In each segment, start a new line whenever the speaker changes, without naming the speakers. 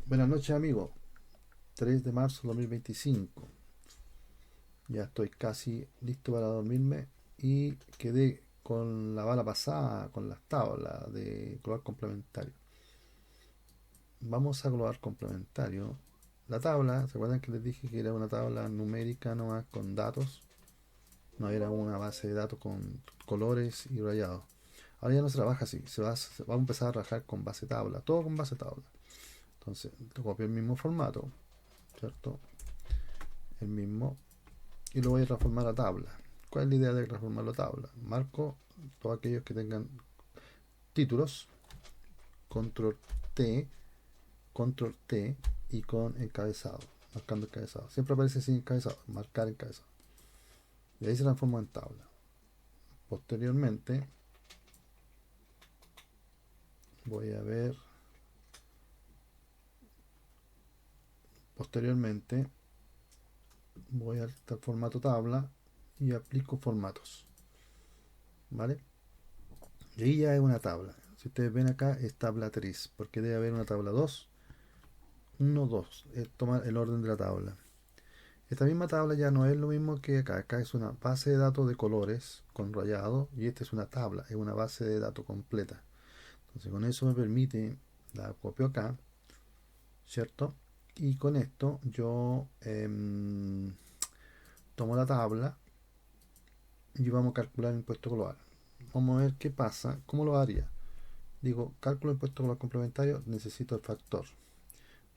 Buenas noches, amigo. 3 de marzo de 2025. Ya estoy casi listo para dormirme y quedé con la bala pasada con las tablas de global complementario. Vamos a global complementario. La tabla, ¿se acuerdan que les dije que era una tabla numérica nomás con datos? No era una base de datos con colores y rayados. Ahora ya no se trabaja así, va a empezar a trabajar con base tabla, todo con base tabla. Entonces, te copio el mismo formato, ¿cierto? El mismo, y lo voy a transformar a tabla. ¿Cuál es la idea de transformarlo a tabla? Marco todos aquellos que tengan títulos, control T, control T y con encabezado, marcando encabezado. Siempre aparece sin encabezado, marcar encabezado. Y ahí se transforma en tabla. Posteriormente, voy a ver, posteriormente voy al formato tabla y aplico formatos. ¿Vale? Y ahí ya es una tabla. Si ustedes ven acá es tabla 3, porque debe haber una tabla 2, 1, 2. Tomar el orden de la tabla. Esta misma tabla ya no es lo mismo que acá. Acá es una base de datos de colores con rayado y esta es una tabla, es una base de datos completa. Entonces con eso me permite, la copio acá, ¿cierto? Y con esto yo tomo la tabla y vamos a calcular el impuesto global. Vamos a ver qué pasa, cómo lo haría. Digo, cálculo de impuesto global complementario, necesito el factor.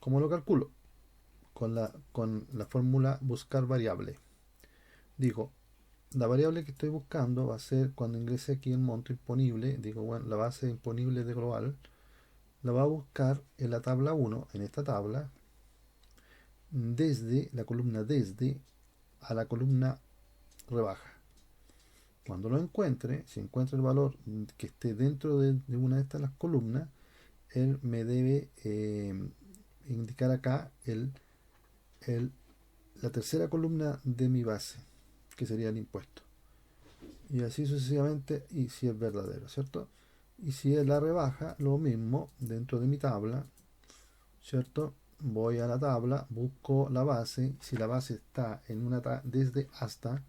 ¿Cómo lo calculo? Con la fórmula buscar variable. Digo, la variable que estoy buscando va a ser cuando ingrese aquí el monto imponible, digo, bueno, la base imponible de global, la va a buscar en la tabla 1, en esta tabla, desde la columna desde a la columna rebaja. Cuando lo encuentre, si encuentra el valor que esté dentro de una de estas las columnas, él me debe indicar acá la tercera columna de mi base, que sería el impuesto. Y así sucesivamente, y si es verdadero, ¿cierto? Y si es la rebaja, lo mismo dentro de mi tabla, ¿cierto? Voy a la tabla, busco la base, si la base está en una desde hasta,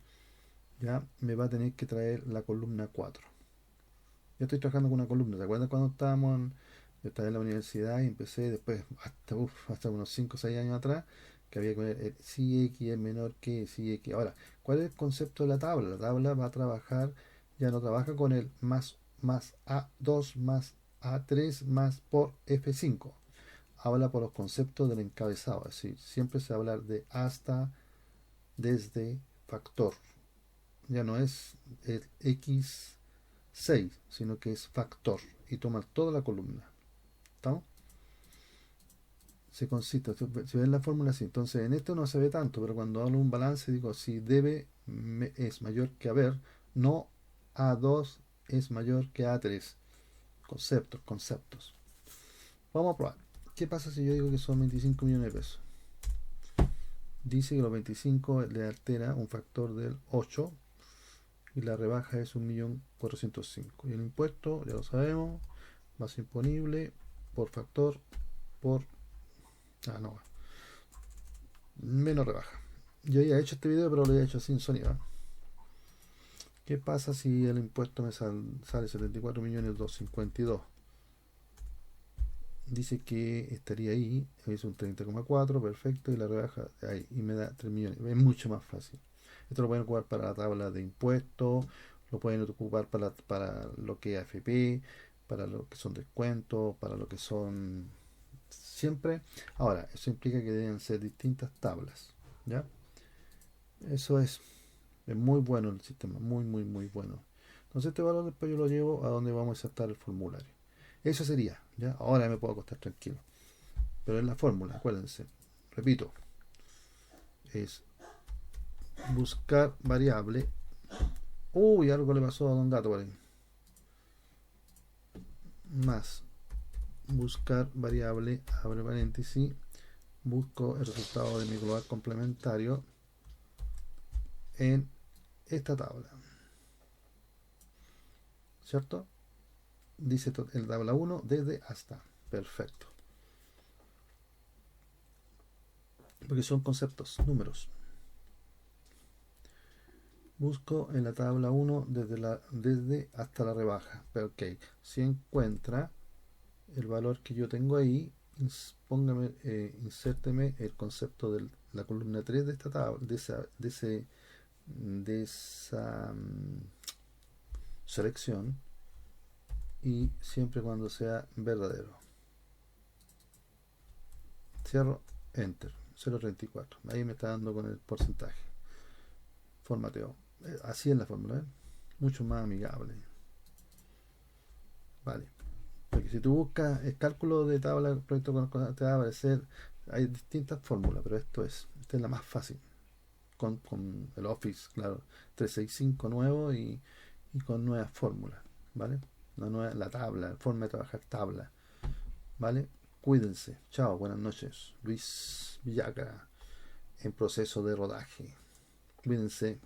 ya me va a tener que traer la columna 4. Yo estoy trabajando con una columna, ¿te acuerdas cuando yo estaba en la universidad y empecé después, hasta unos 5 o 6 años atrás, que había que ver si X es menor que si X. Ahora, ¿cuál es el concepto de la tabla? La tabla va a trabajar, ya no trabaja con el más A2 más A3 más por F5. Habla por los conceptos del encabezado, es decir, siempre se va a hablar de hasta, desde, factor. Ya no es el X6, sino que es factor y toma toda la columna. ¿Estamos? Se consiste, si ven la fórmula así, entonces en esto no se ve tanto, pero cuando hablo de un balance digo si debe es mayor que haber, no A2 es mayor que A3. Conceptos, conceptos. Vamos a probar. ¿Qué pasa si yo digo que son 25 millones de pesos? Dice que los 25 le altera un factor del 8 y la rebaja es 1.405.000. Y el impuesto, ya lo sabemos, más imponible por factor por... Ah, no, menos rebaja. Yo ya he hecho este video, pero lo he hecho sin sonido. ¿Qué pasa si el impuesto me sale 74.252.000? Dice que estaría ahí, es un 30,4, perfecto, y la rebaja ahí, y me da 3 millones. Es mucho más fácil. Esto lo pueden ocupar para la tabla de impuestos, lo pueden ocupar para lo que es AFP, para lo que son descuentos, para lo que son siempre. Ahora, eso implica que deben ser distintas tablas, ¿ya? Eso es muy bueno el sistema, muy, muy, muy bueno. Entonces este valor después yo lo llevo a donde vamos a insertar el formulario. Eso sería, ¿ya? Ahora me puedo acostar tranquilo. Pero es la fórmula, acuérdense. Repito, es buscar variable. Uy, algo le pasó a Don Gato por ahí. Más buscar variable, abre paréntesis, busco el resultado de mi global complementario en esta tabla. ¿Cierto? Dice el tabla 1 desde hasta. Perfecto. porque son conceptos, números. Busco en la tabla 1 desde hasta la rebaja. Pero ok, si encuentra el valor que yo tengo ahí, insérteme el concepto de la columna 3 de esta tabla, de esa selección, y siempre cuando sea verdadero. Cierro, enter, 0.34. Ahí me está dando con el porcentaje. Formateo. Así es la fórmula, ¿eh? Mucho más amigable. Vale. Porque si tú buscas el cálculo de tabla proyecto te va a aparecer, hay distintas fórmulas, pero esta es la más fácil. Con el Office, claro, 365 nuevo y con nuevas fórmulas, ¿vale? La tabla, forma de trabajar tabla, ¿vale? Cuídense. Chao, buenas noches. Luis Villagra, en proceso de rodaje. Cuídense.